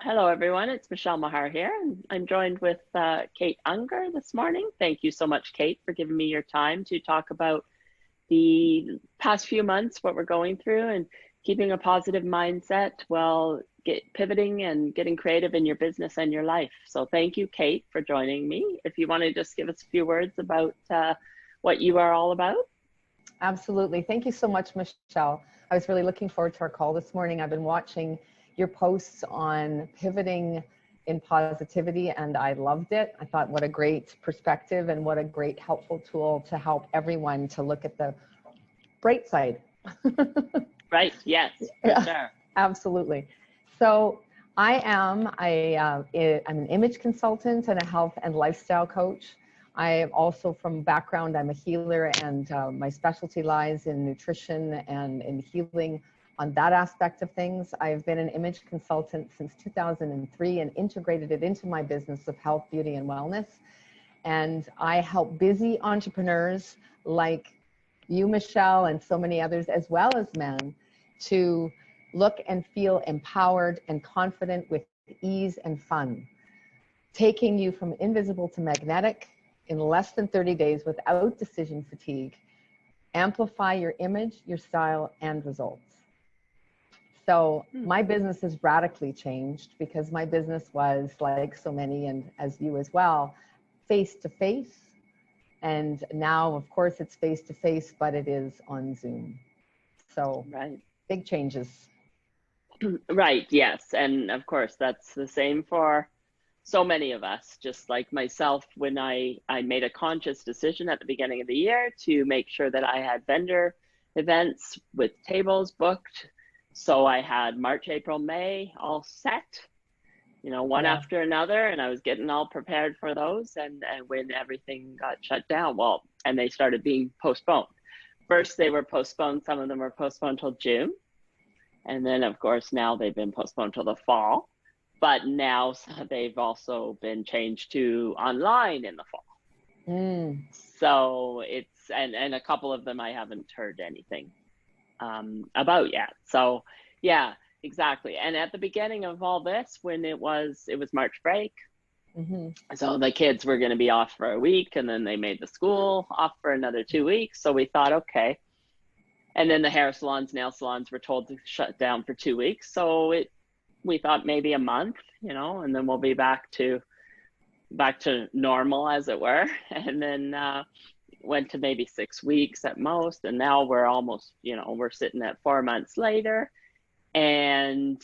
Hello, everyone. It's Michelle Mahar here, and I'm joined with Kate Unger this morning. Thank you so much, Kate, for giving me your time to talk about the past few months, what we're going through, and keeping a positive mindset while pivoting and getting creative in your business and your life. So thank you, Kate, for joining me. If you want to just give us a few words about what you are all about. Absolutely. Thank you so much, Michelle. I was really looking forward to our call this morning. I've been watching your posts on pivoting in positivity, and I loved it. I thought what a great perspective and what a great helpful tool to help everyone to look at the bright side. Right. Yes, for sure. Absolutely. So I'm an image consultant and a health and lifestyle coach. I am also from background, I'm a healer, and my specialty lies in nutrition and in healing on that aspect of things. I've been an image consultant since 2003 and integrated it into my business of health, beauty, and wellness. And I help busy entrepreneurs like you, Michelle, and so many others, as well as men, to look and feel empowered and confident with ease and fun, taking you from invisible to magnetic in less than 30 days without decision fatigue. Amplify your image, your style, and results. So my business has radically changed because my business was, like so many, and as you as well, face-to-face. And now, of course, it's face-to-face, but it is on Zoom. So Right. Big changes. Right, yes. And of course, that's the same for so many of us, just like myself, when I made a conscious decision at the beginning of the year to make sure that I had vendor events with tables booked. So I had March, April, May all set, one after another, and I was getting all prepared for those. And when everything got shut down, well, and they started being postponed. First, they were postponed. Some of them were postponed till June. And then, of course, now they've been postponed till the fall. But now they've also been changed to online in the fall. So it's, and a couple of them I haven't heard anything about yet. So yeah, exactly. And at the beginning of all this, when it was March break. So the kids were going to be off for a week, and then they made the school off for another 2 weeks. So we thought, okay. And then the hair salons, nail salons were told to shut down for 2 weeks. So we thought maybe a month, and then we'll be back to normal, as it were. And then went to maybe 6 weeks at most. And now we're almost, we're sitting at 4 months later. And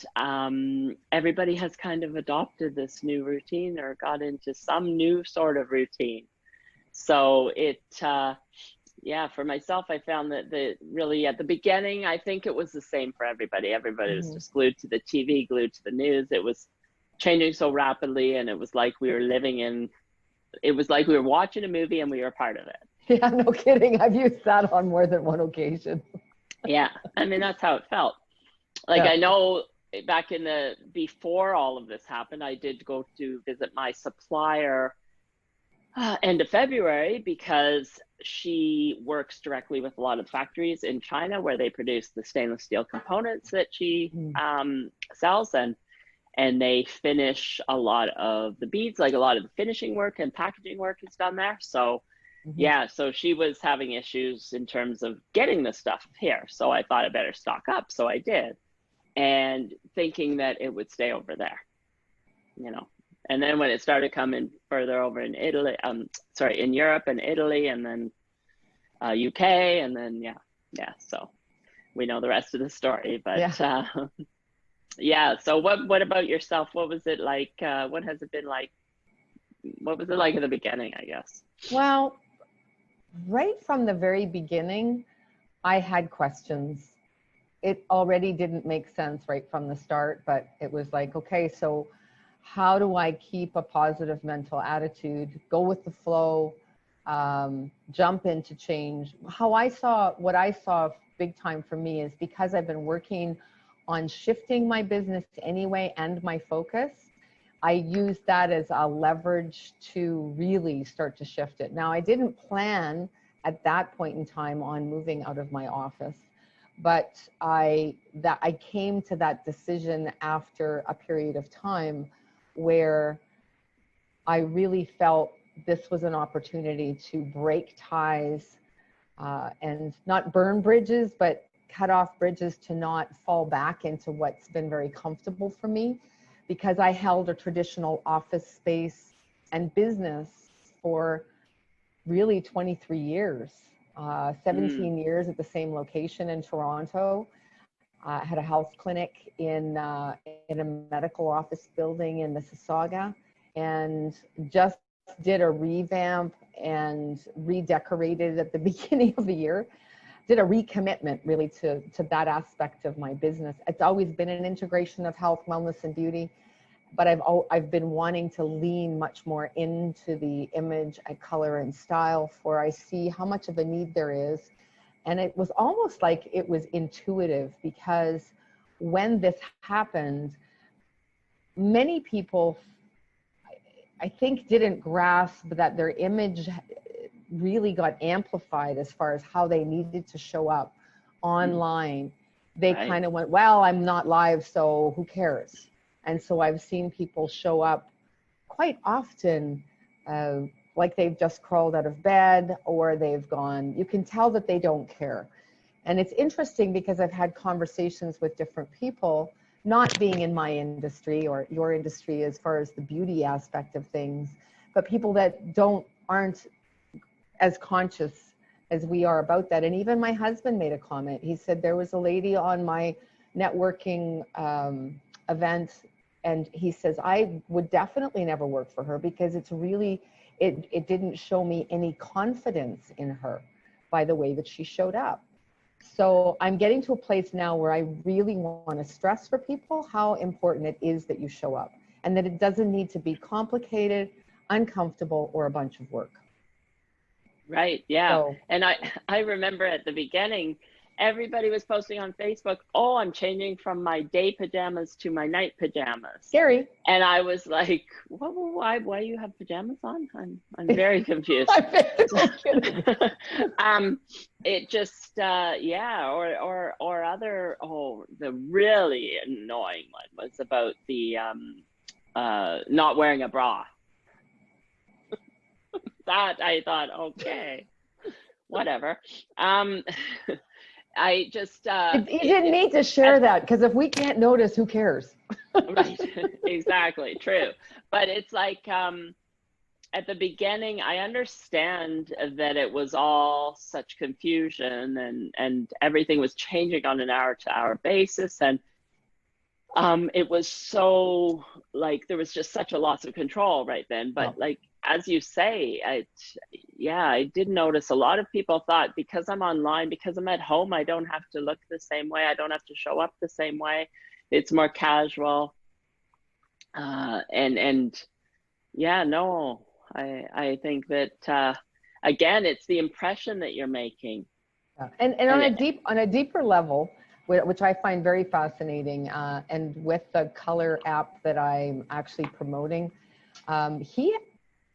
everybody has kind of adopted this new routine or got into some new sort of routine. So yeah, for myself, I found that really at the beginning, I think it was the same for everybody. Everybody was just glued to the TV, glued to the news. It was changing so rapidly, and it was like we were watching a movie and we were part of it. Yeah, no kidding. I've used that on more than one occasion. Yeah, I mean, that's how it felt. Like, I know back before all of this happened, I did go to visit my supplier end of February, because she works directly with a lot of factories in China where they produce the stainless steel components that she sells, and they finish a lot of the beads, like a lot of the finishing work and packaging work is done there. So yeah, so she was having issues in terms of getting the stuff here. So I thought I better stock up. So I did, and thinking that it would stay over there, And then when it started coming further over in Italy, in Europe and Italy, and then UK, and then yeah. So we know the rest of the story. But yeah. So what about yourself? What was it like? What has it been like? What was it like in the beginning, I guess? Well, right from the very beginning, I had questions. It already didn't make sense right from the start, but it was like, okay, so how do I keep a positive mental attitude, go with the flow, jump into change? What I saw big time for me is, because I've been working on shifting my business anyway and my focus, I used that as a leverage to really start to shift it. Now, I didn't plan at that point in time on moving out of my office, but I came to that decision after a period of time where I really felt this was an opportunity to break ties and not burn bridges, but cut off bridges to not fall back into what's been very comfortable for me, because I held a traditional office space and business for really 23 years, 17 years at the same location in Toronto. I had a health clinic in a medical office building in Mississauga, and just did a revamp and redecorated at the beginning of the year. Did a recommitment really to that aspect of my business. It's always been an integration of health, wellness, and beauty, but I've been wanting to lean much more into the image and color and style, for I see how much of a need there is. And it was almost like it was intuitive, because when this happened, many people, I think, didn't grasp that their image really got amplified as far as how they needed to show up online. They kind of went, well, I'm not live, so who cares? And so I've seen people show up quite often like they've just crawled out of bed, or they've gone, you can tell that they don't care. And it's interesting because I've had conversations with different people, not being in my industry or your industry as far as the beauty aspect of things, but people that aren't as conscious as we are about that. And even my husband made a comment. He said there was a lady on my networking event, and he says, I would definitely never work for her, because it's really, it didn't show me any confidence in her by the way that she showed up. So I'm getting to a place now where I really want to stress for people how important it is that you show up, and that it doesn't need to be complicated, uncomfortable, or a bunch of work. Right. Yeah. So, And I remember at the beginning, everybody was posting on Facebook, oh, I'm changing from my day pajamas to my night pajamas. scary. And I was like, why do you have pajamas on? I'm very confused. It just, yeah. Or other, the really annoying one was about the, not wearing a bra. That I thought, okay, whatever. I just you didn't need to share that, because if we can't notice, who cares? Right. Exactly, true. But it's like at the beginning, I understand that it was all such confusion, and everything was changing on an hour-to-hour basis, and it was so, like, there was just such a loss of control right then. But like, as you say, I did notice a lot of people thought, because I'm online, because I'm at home, I don't have to look the same way. I don't have to show up the same way. It's more casual. And yeah, no, I think that, again, it's the impression that you're making. And on a deeper level, which I find very fascinating, and with the color app that I'm actually promoting, he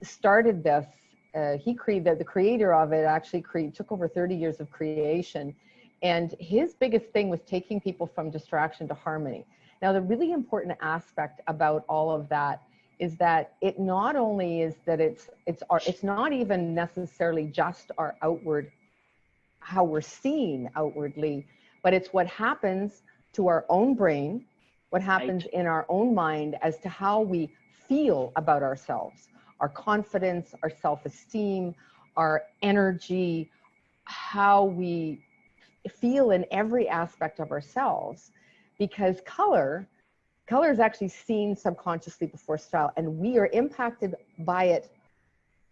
started this, the creator of it actually took over 30 years of creation. And his biggest thing was taking people from distraction to harmony. Now, the really important aspect about all of that is that it not only is that it's not even necessarily just our outward, how we're seen outwardly, but it's what happens to our own brain, what happens in our own mind as to how we feel about ourselves, our confidence, our self-esteem, our energy, how we feel in every aspect of ourselves. Because color is actually seen subconsciously before style, and we are impacted by it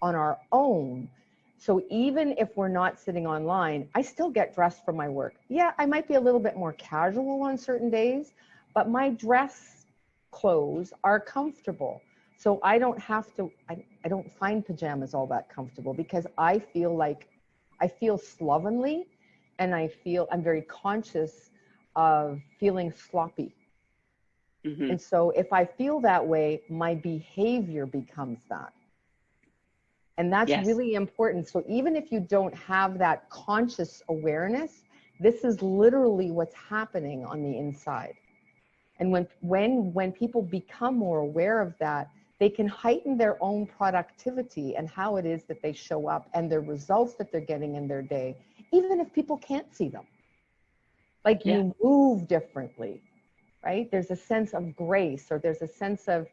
on our own. So even if we're not sitting online, I still get dressed for my work. Yeah, I might be a little bit more casual on certain days, but my dress clothes are comfortable. So I don't have to, I don't find pajamas all that comfortable, because I feel slovenly, and I'm very conscious of feeling sloppy. Mm-hmm. And so if I feel that way, my behavior becomes that. And that's really important. So even if you don't have that conscious awareness, This is literally what's happening on the inside. And when people become more aware of that, they can heighten their own productivity and how it is that they show up and the results that they're getting in their day, even if people can't see them. Like you move differently, right? There's a sense of grace, or there's a sense of,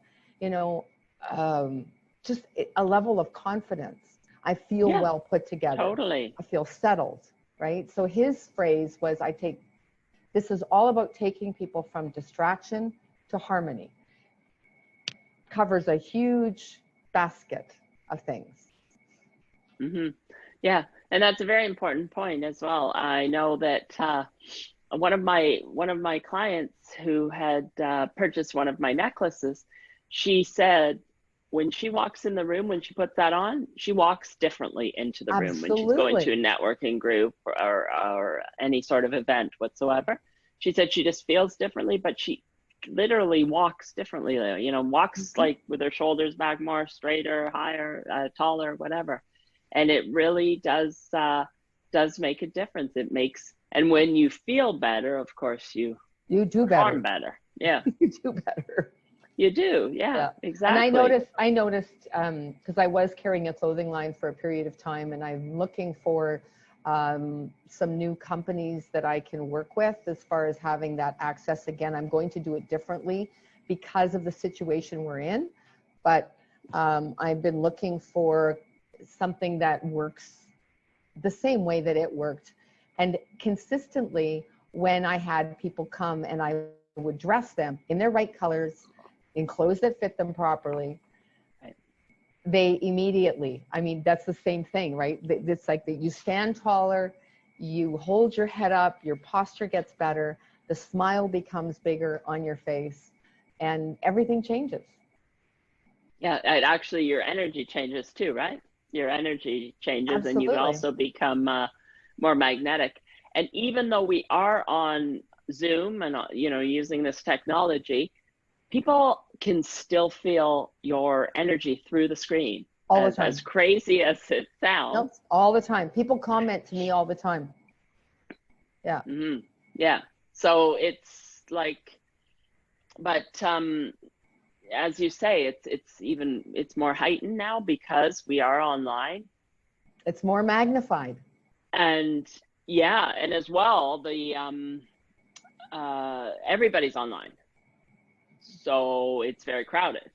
just a level of confidence. I feel well put together. Totally. I feel settled, right? So his phrase was, this is all about taking people from distraction to harmony. Covers a huge basket of things. Mm-hmm. Yeah, and that's a very important point as well. I know that one of my clients who had purchased one of my necklaces, she said when she walks in the room, when she puts that on, she walks differently into the room. When she's going to a networking group or any sort of event whatsoever. She said she just feels differently, but she literally walks differently, walks like with her shoulders back more, straighter, higher, taller, whatever. And it really does make a difference. And when you feel better, of course, you do better. Yeah. You do better. You do. Yeah, exactly. And I noticed, because I was carrying a clothing line for a period of time, and I'm looking for some new companies that I can work with as far as having that access. Again, I'm going to do it differently because of the situation we're in, but I've been looking for something that works the same way that it worked. And consistently, when I had people come and I would dress them in their right colors, in clothes that fit them properly, they immediately, that's the same thing, right? It's like that you stand taller, you hold your head up, your posture gets better, the smile becomes bigger on your face, and everything changes. Yeah, actually your energy changes too, right? Your energy changes. Absolutely. And you also become more magnetic. And even though we are on Zoom and using this technology, people can still feel your energy through the screen. All the time. As crazy as it sounds. Nope, all the time. People comment to me all the time. Yeah. Mm-hmm. Yeah. So it's like, but as you say, it's more heightened now because we are online. It's more magnified. And and as well, the everybody's online. So it's very crowded.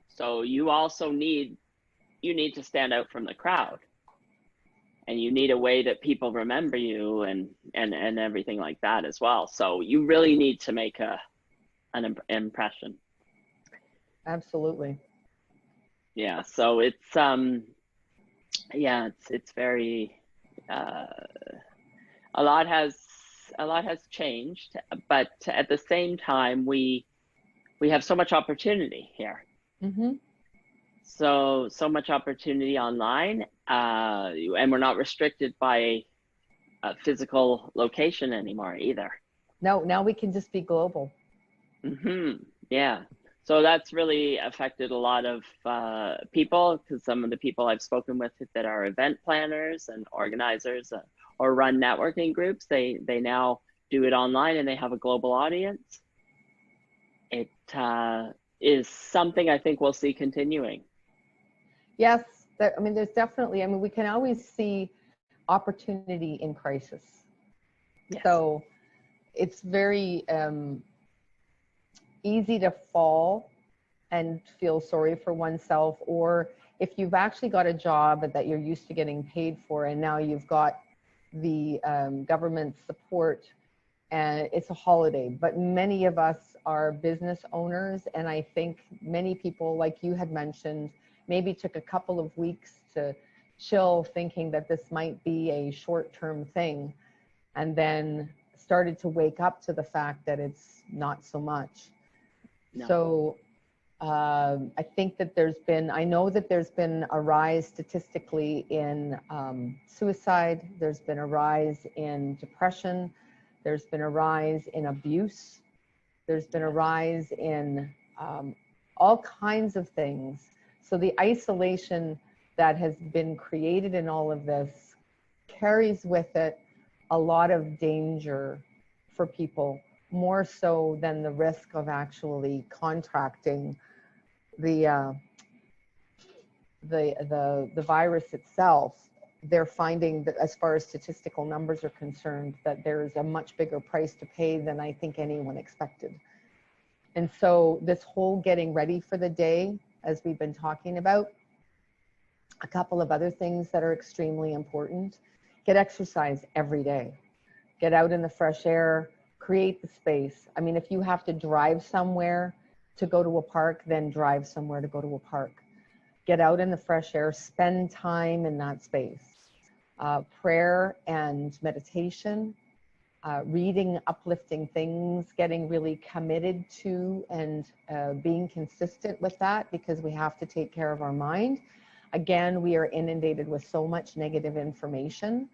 So you also need to stand out from the crowd, and you need a way that people remember you and everything like that as well. So you really need to make an impression. Absolutely. Yeah. So it's it's very a lot has changed, but at the same time we have so much opportunity here. Mm-hmm. So much opportunity online, and we're not restricted by a physical location anymore either. No, now we can just be global. Mm-hmm. Yeah. So that's really affected a lot of people, because some of the people I've spoken with that are event planners and organizers or run networking groups, they now do it online and they have a global audience. It is something I think we'll see continuing. Yes, there's definitely, we can always see opportunity in crisis. Yes. So it's very easy to fall and feel sorry for oneself, or if you've actually got a job that you're used to getting paid for and now you've got the government support and it's a holiday, but many of us are business owners, and I think many people, like you had mentioned, maybe took a couple of weeks to chill, thinking that this might be a short-term thing, and then started to wake up to the fact that it's not so much. No. So I think that I know that there's been a rise statistically in suicide. There's been a rise in depression. There's been a rise in abuse. There's been a rise in all kinds of things. So the isolation that has been created in all of this carries with it a lot of danger for people, more so than the risk of actually contracting the virus itself. They're finding that, as far as statistical numbers are concerned, that there's a much bigger price to pay than I think anyone expected. And so this whole getting ready for the day, as we've been talking about, a couple of other things that are extremely important: get exercise every day, get out in the fresh air, create the space. I mean, if you have to drive somewhere to go to a park, then drive somewhere to go to a park. Get out in the fresh air, spend time in that space. Prayer and meditation, reading uplifting things, getting really committed to and being consistent with that, because we have to take care of our mind. Again, we are inundated with so much negative information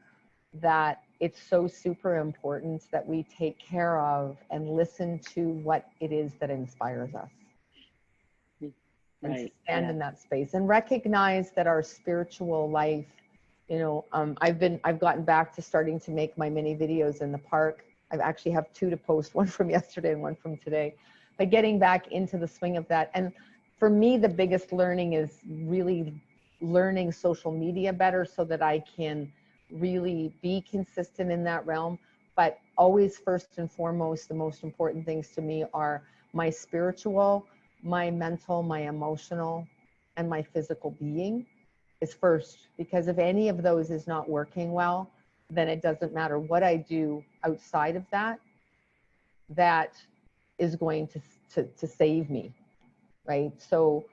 that it's so super important that we take care of and listen to what it is that inspires us. And Right. stand in that space and recognize that our spiritual life, you know, I've gotten back to starting to make my mini videos in the park. I actually have 2 to post, one from yesterday and one from today, but getting back into the swing of that. And for me, the biggest learning is really learning social media better so that I can really be consistent in that realm. But always, first and foremost, the most important things to me are my spiritual, my mental, my emotional, and my physical being is first. Because if any of those is not working well, then it doesn't matter what I do outside of that, that is going to save me, right? So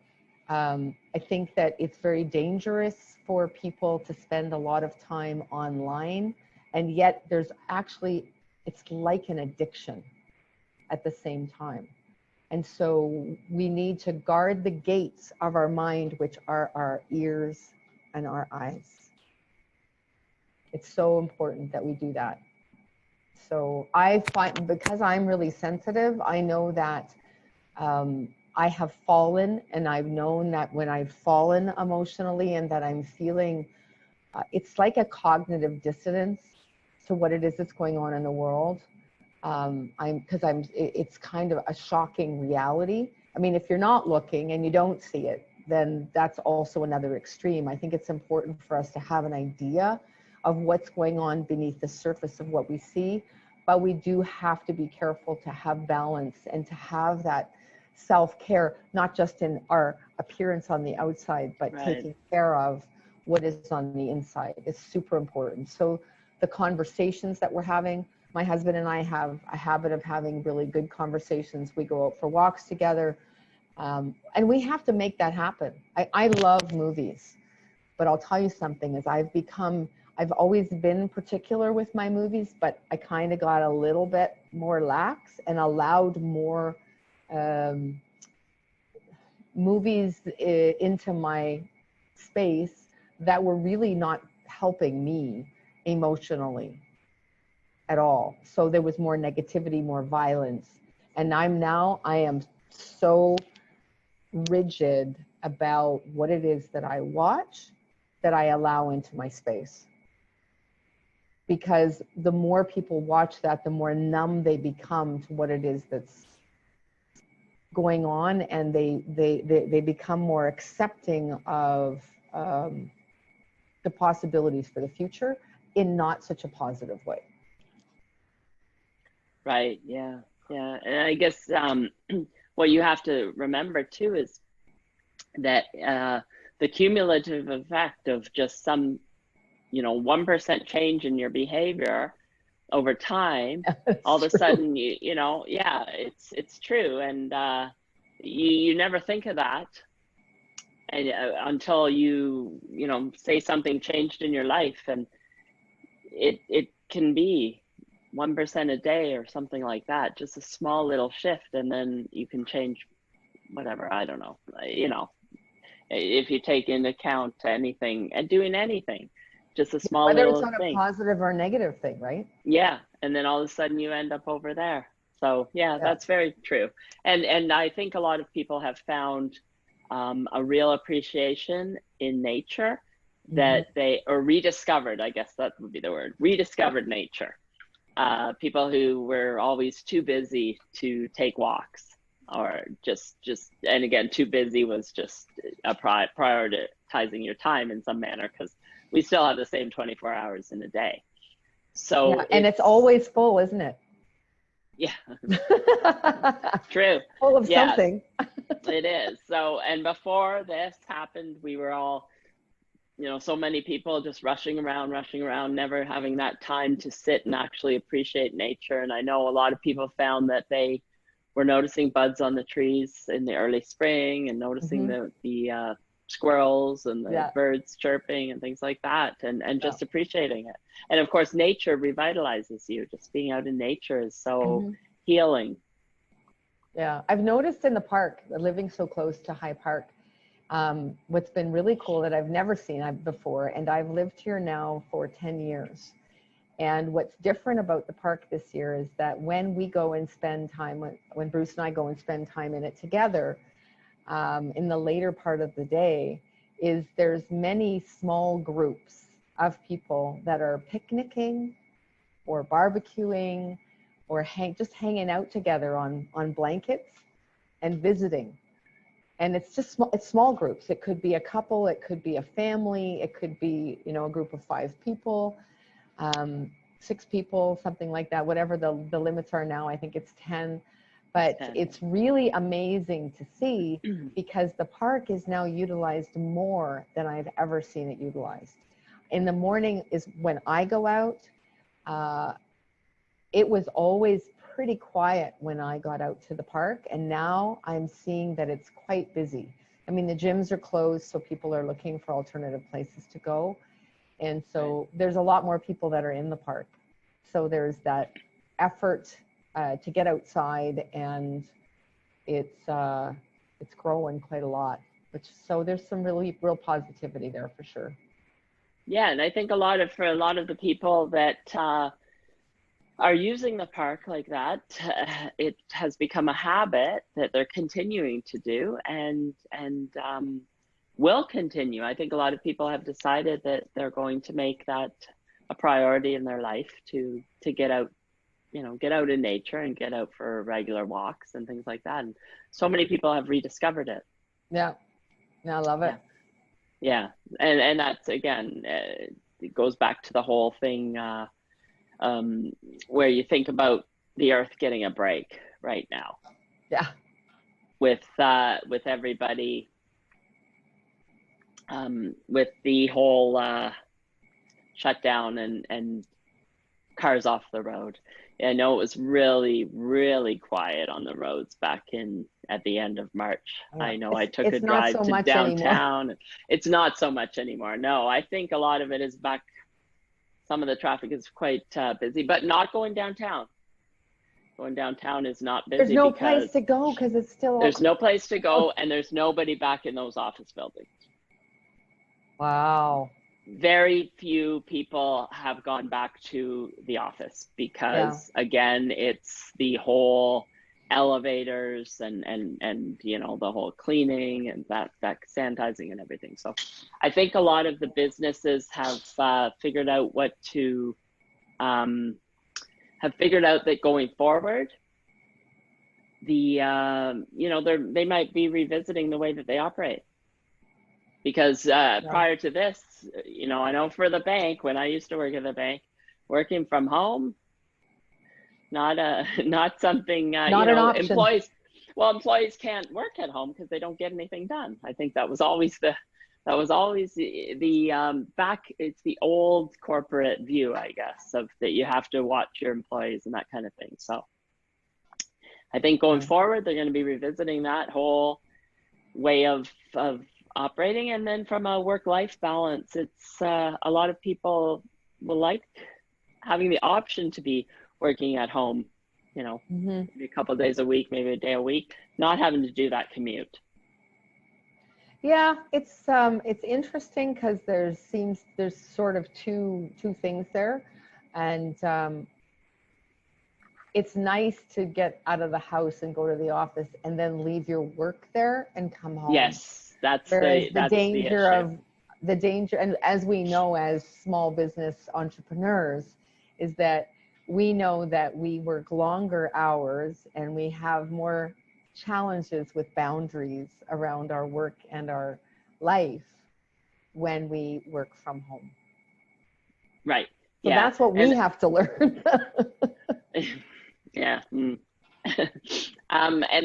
I think that it's very dangerous for people to spend a lot of time online, and yet there's actually, it's like an addiction at the same time. And so we need to guard the gates of our mind, which are our ears and our eyes. It's so important that we do that. So I find, because I'm really sensitive, I know that I have fallen, and I've known that when I've fallen emotionally and that I'm feeling, it's like a cognitive dissonance to what it is that's going on in the world. It's kind of a shocking reality. I mean, if you're not looking and you don't see it, then that's also another extreme. I think it's important for us to have an idea of what's going on beneath the surface of what we see, but we do have to be careful to have balance and to have that self-care, not just in our appearance on the outside, but Right. taking care of what is on the inside is super important. So the conversations that we're having, my husband and I have a habit of having really good conversations. We go out for walks together, and we have to make that happen. I love movies, but I'll tell you something, is I've always been particular with my movies, but I kind of got a little bit more lax and allowed more movies into my space that were really not helping me emotionally at all. So there was more negativity, more violence. And I am so rigid about what it is that I watch, that I allow into my space. Because the more people watch that, the more numb they become to what it is that's going on, and they become more accepting of the possibilities for the future in not such a positive way. Right. Yeah. Yeah. And I guess what you have to remember too is that the cumulative effect of just some, 1% change in your behavior over time, all of a sudden, yeah, it's true. And you never think of that, and until you say something changed in your life, and it can be 1% a day or something like that, just a small little shift, and then you can change whatever. I don't know, if you take into account anything and doing anything, just a small whether little it's on thing. A positive or a negative thing, right? Yeah, and then all of a sudden you end up over there. So yeah, that's very true. And I think a lot of people have found a real appreciation in nature, that they, or rediscovered, I guess that would be the word, rediscovered nature. People who were always too busy to take walks, or and again, too busy was just a prioritizing your time in some manner, because we still have the same 24 hours in a day. So yeah, and it's always full, isn't it? Yeah, true. Full of Yes, something. it is. So, and before this happened, we were all, so many people just rushing around, never having that time to sit and actually appreciate nature. And I know a lot of people found that they were noticing buds on the trees in the early spring, and noticing the squirrels and the birds chirping and things like that, and just appreciating it. And of course, nature revitalizes you. Just being out in nature is so healing. Yeah, I've noticed in the park, living so close to High Park, what's been really cool that I've never seen before, and I've lived here now for 10 years. And what's different about the park this year is that when we go and spend time, when Bruce and I go and spend time in it together, in the later part of the day, is there's many small groups of people that are picnicking or barbecuing or just hanging out together on blankets and visiting. And it's just it's small groups. It could be a couple, it could be a family, it could be, a group of 5 people, 6 people, something like that, whatever the limits are now. I think it's 10. But it's really amazing to see, because the park is now utilized more than I've ever seen it utilized. In the morning is when I go out. It was always pretty quiet when I got out to the park, and now I'm seeing that it's quite busy. I mean, the gyms are closed, so people are looking for alternative places to go. And so there's a lot more people that are in the park. So there's that effort to get outside, and it's growing quite a lot. So there's some real positivity there for sure. Yeah, and I think for a lot of the people that are using the park like that, it has become a habit that they're continuing to do, and will continue. I think a lot of people have decided that they're going to make that a priority in their life to get out, get out in nature and get out for regular walks and things like that. And so many people have rediscovered it. Yeah, I love it. Yeah, and that's, again, it goes back to the whole thing. Where you think about the earth getting a break right now. Yeah. With everybody, with the whole shutdown and cars off the road. I know it was really, really quiet on the roads back at the end of March. Yeah. I know I took a drive to downtown. Anymore. It's not so much anymore. No, I think a lot of it is back. Some of the traffic is quite busy, but not going downtown. Going downtown is not busy. There's no place to go because it's still. There's no place to go, and there's nobody back in those office buildings. Wow. Very few people have gone back to the office because, again, it's the whole elevators and the whole cleaning and that sanitizing and everything. So I think a lot of the businesses have figured out have figured out that going forward, they might be revisiting the way that they operate. Because prior to this, I know for the bank, when I used to work at the bank, working from home, not something, not an option. Employees can't work at home because they don't get anything done. I think that was always the it's the old corporate view, I guess, of that you have to watch your employees and that kind of thing. So I think going forward, they're going to be revisiting that whole way of operating. And then from a work-life balance, it's a lot of people will like having the option to be working at home, maybe a couple of days a week, maybe a day a week, not having to do that commute. Yeah, it's interesting because there's sort of two things there, and it's nice to get out of the house and go to the office and then leave your work there and come home. Yes, that's the danger of the danger, and as we know as small business entrepreneurs, is that we know that we work longer hours and we have more challenges with boundaries around our work and our life when we work from home. Right. So Yeah. that's what we have to learn. Yeah. And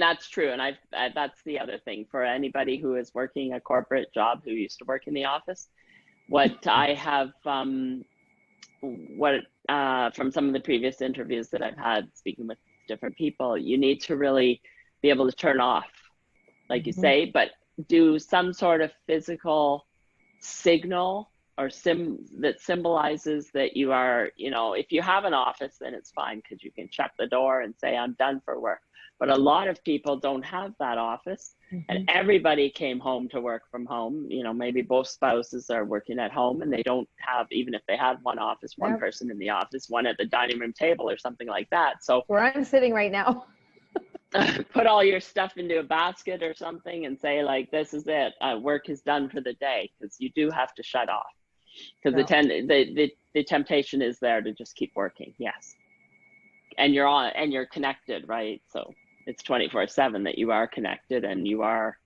that's true. And that's the other thing for anybody who is working a corporate job, who used to work in the office. What I have, from some of the previous interviews that I've had speaking with different people, you need to really be able to turn off, like you say, but do some sort of physical signal or that symbolizes that you are, if you have an office, then it's fine because you can shut the door and say, I'm done for work. But a lot of people don't have that office, and everybody came home to work from home. Maybe both spouses are working at home and they don't have, even if they had one office, one person in the office, one at the dining room table or something like that. So where I'm sitting right now. Put all your stuff into a basket or something and say, like, this is it. Work is done for the day, because you do have to shut off. Because the temptation is there to just keep working. Yes. And you're on and you're connected, right? So it's 24/7 that you are connected and you are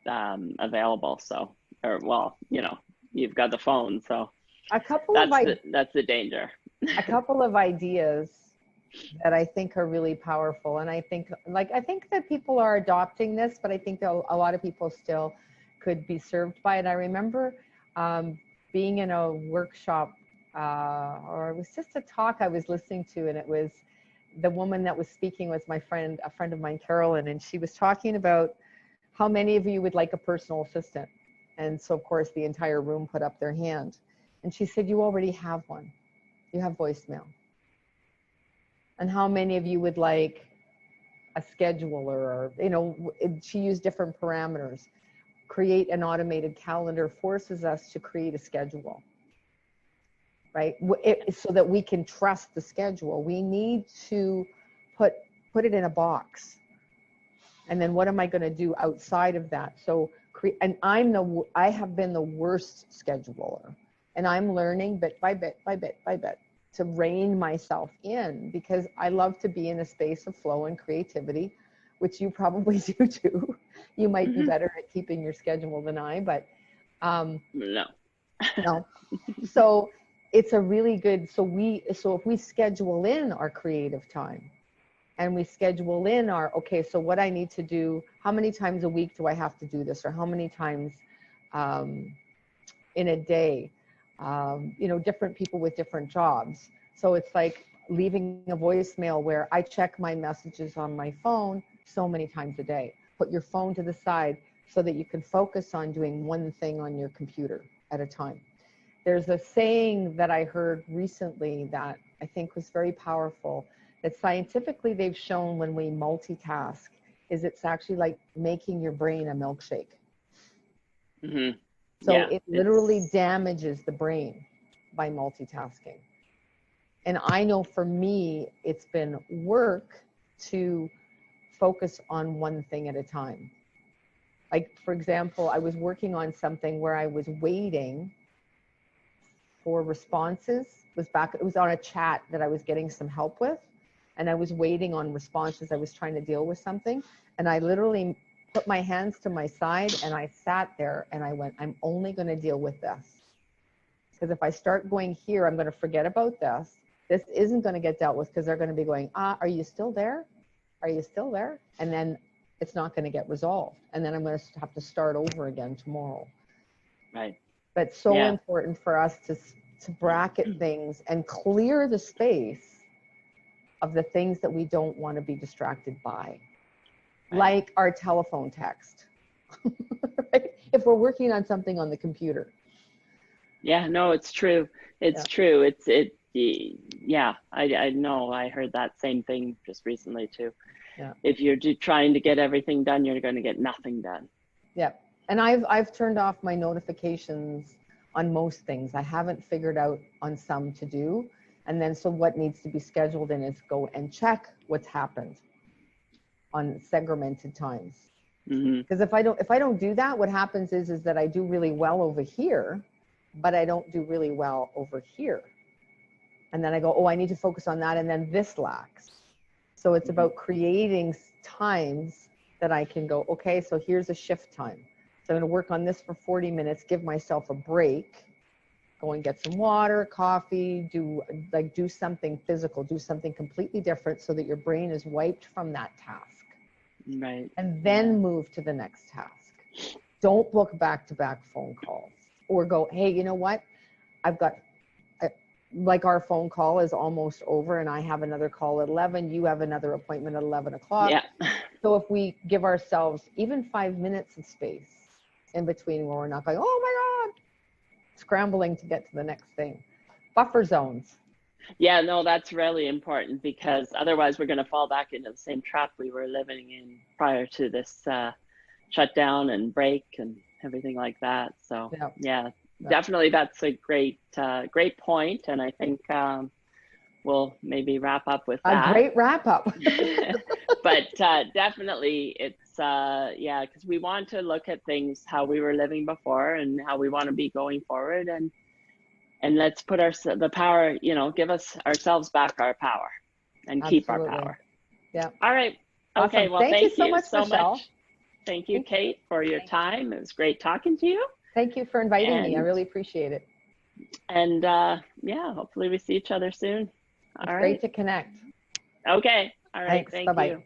available. So, you've got the phone. So that's the danger. A couple of ideas that I think are really powerful. And I think that people are adopting this, but I think that a lot of people still could be served by it. I remember being in a workshop, or it was just a talk I was listening to, and it was the woman that was speaking was a friend of mine, Carolyn, and she was talking about how many of you would like a personal assistant. And so of course the entire room put up their hand, and she said, you already have one. You have voicemail. And how many of you would like a scheduler, or, she used different parameters. Create an automated calendar forces us to create a schedule, right? So that we can trust the schedule. We need to put it in a box. And then what am I going to do outside of that? So, and I have been the worst scheduler, and I'm learning bit by bit to rein myself in, because I love to be in a space of flow and creativity, which you probably do too. You might be better at keeping your schedule than I, but no. So it's a really good, so if we schedule in our creative time, and we schedule in so what I need to do, how many times a week do I have to do this, or how many times in a day, different people with different jobs. So it's like leaving a voicemail where I check my messages on my phone so many times a day. Put your phone to the side so that you can focus on doing one thing on your computer at a time. There's a saying that I heard recently that I think was very powerful, that scientifically they've shown when we multitask, it's actually like making your brain a milkshake. So it literally damages the brain by multitasking. And I know for me, it's been work to focus on one thing at a time. Like, for example, I was working on something where I was waiting for responses. It was on a chat that I was getting some help with, and I was waiting on responses. I was trying to deal with something, and I literally put my hands to my side and I sat there and I went, I'm only going to deal with this. Because if I start going here, I'm going to forget about this. This isn't going to get dealt with, because they're going to be going, are you still there? Are you still there? And then it's not going to get resolved. And then I'm going to have to start over again tomorrow. Right. But so important for us to bracket things and clear the space of the things that we don't want to be distracted by. Right. Like our telephone text. Right? If we're working on something on the computer. Yeah, no, it's true. It's true. I know. I heard that same thing just recently too. Yeah. If you're trying to get everything done, you're going to get nothing done. Yeah. And I've turned off my notifications on most things. I haven't figured out on some to do. And then so what needs to be scheduled in is go and check what's happened on segmented times. Because if I don't do that, what happens is that I do really well over here, but I don't do really well over here. And then I go, oh, I need to focus on that. And then this lacks. So it's about creating times that I can go, okay, so here's a shift time. So I'm going to work on this for 40 minutes, give myself a break, go and get some water, coffee, do something physical, do something completely different so that your brain is wiped from that task. Right. And then move to the next task. Don't book back-to-back phone calls or go, hey, you know what? I've got, like our phone call is almost over and I have another call at 11. You have another appointment at 11 o'clock. Yeah. So if we give ourselves even 5 minutes of space in between where we're not going, oh my God, scrambling to get to the next thing. Buffer zones. Yeah, no, that's really important because otherwise we're going to fall back into the same trap we were living in prior to this shutdown and break and everything like that. So yeah, definitely that's a great point. And I think we'll maybe wrap up with that. A great wrap up. But definitely it's, yeah, because we want to look at things, how we were living before and how we want to be going forward. And let's put the power, give us ourselves back our power and keep our power. Yeah. All right. Awesome. Okay. Well, thank you so much, Michelle. Thank you, Kate, for your time. It was great talking to you. Thank you for inviting me. I really appreciate it. And yeah, hopefully we see each other soon. It's great to connect. Okay. All right. Thanks. Bye-bye. You.